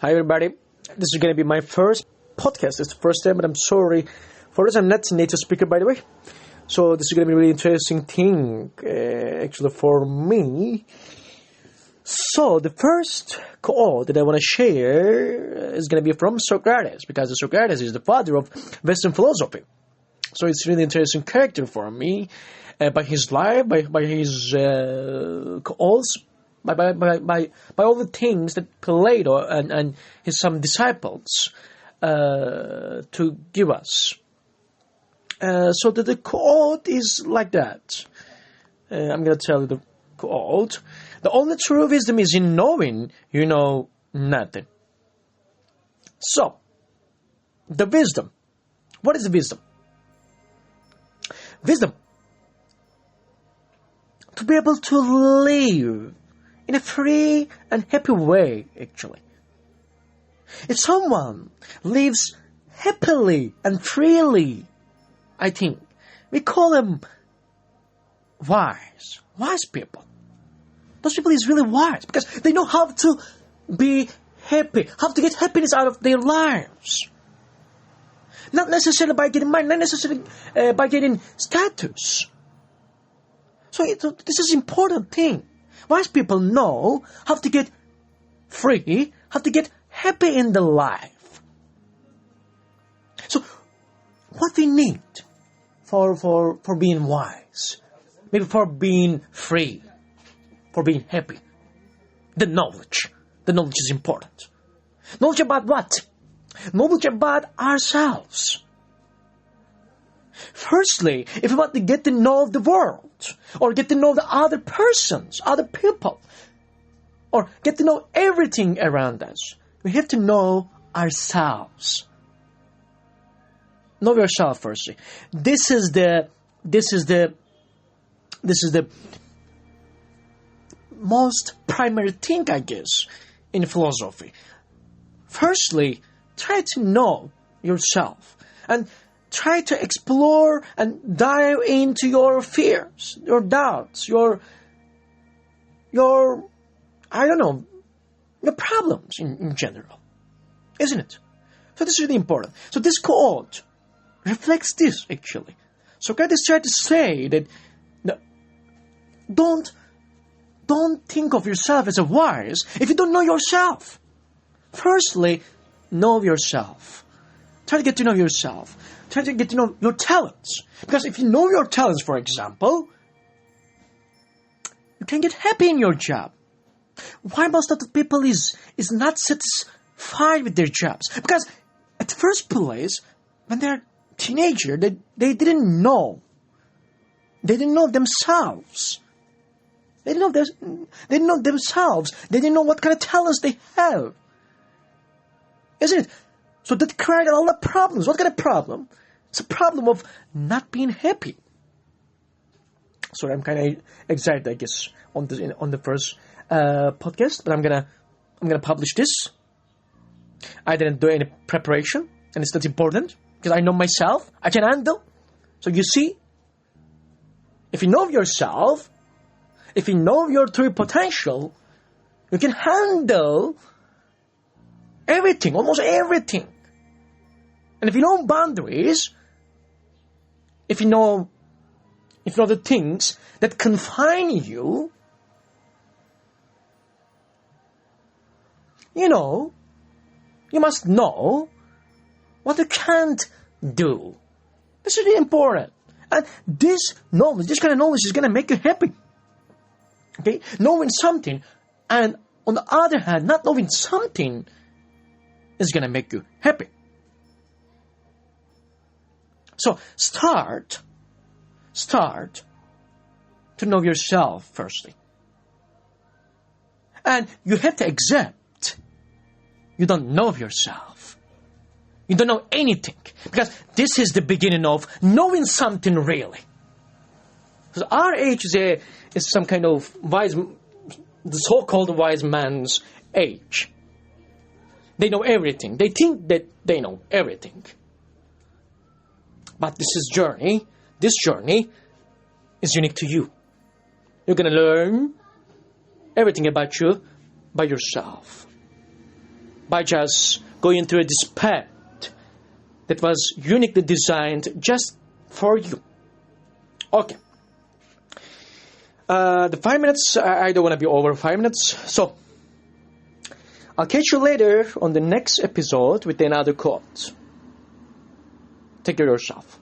Hi everybody, this is going to be my first podcast. It's the first time, but I'm sorry for this. I'm not a native speaker, by the way. So this is going to be a really interesting thing, actually, for me. So the first quote that I want to share is going to be from Socrates, because Socrates is the father of Western philosophy. So it's really interesting character for me, by his life, by his quotes, by all the things that Plato and his some disciples to give us. So the quote is like that. I'm going to tell you the quote. The only true wisdom is in knowing you know nothing. So, the wisdom. What is the wisdom? Wisdom. To be able to live in a free and happy way, actually. If someone lives happily and freely, I think, we call them wise. Wise people. Those people is really wise because they know how to be happy, how to get happiness out of their lives. Not necessarily by getting money, not necessarily by getting status. So this is an important thing. Wise people know how to get free, how to get happy in the life. So what we need for being wise, maybe for being free, for being happy, the knowledge. The knowledge is important. Knowledge about what? Knowledge about ourselves. Firstly, if we want to get to know the world, or get to know the other persons, other people, or get to know everything around us, we have to know ourselves. Know yourself firstly. This is the most primary thing, I guess, in philosophy. Firstly, try to know yourself and try to explore and dive into your fears, your doubts, your problems in general. Isn't it? So this is really important. So this quote reflects this, actually. Socrates tried to say that don't think of yourself as a wise if you don't know yourself. Firstly, know yourself. Try to get to know yourself. Try to get to know your talents. Because if you know your talents, for example, you can get happy in your job. Why most of the people is not satisfied with their jobs? Because at the first place, when they're teenager, they didn't know. They didn't know themselves. They didn't know themselves. They didn't know what kind of talents they have. Isn't it? So that created a lot of problems. What kind of problem? It's a problem of not being happy. Sorry, I'm kind of excited, I guess, on the first podcast, but I'm gonna publish this. I didn't do any preparation, and it's not important because I know myself. I can handle. So you see, if you know yourself, if you know your true potential, you can handle everything, almost everything. And if you know boundaries, if you know the things that confine you, you must know what you can't do. This is really important. And this kind of knowledge is going to make you happy. Okay? Knowing something, and on the other hand, not knowing something is going to make you happy. So start to know yourself firstly. And you have to accept you don't know yourself. You don't know anything. Because this is the beginning of knowing something really. So our age is some kind of the so-called wise man's age. They know everything. They think that they know everything. But this journey is unique to you. You're going to learn everything about you by yourself. by just going through this path that was uniquely designed just for you. Okay. The 5 minutes, I don't want to be over 5 minutes. So, I'll catch you later on the next episode with another quote. Take care of yourself.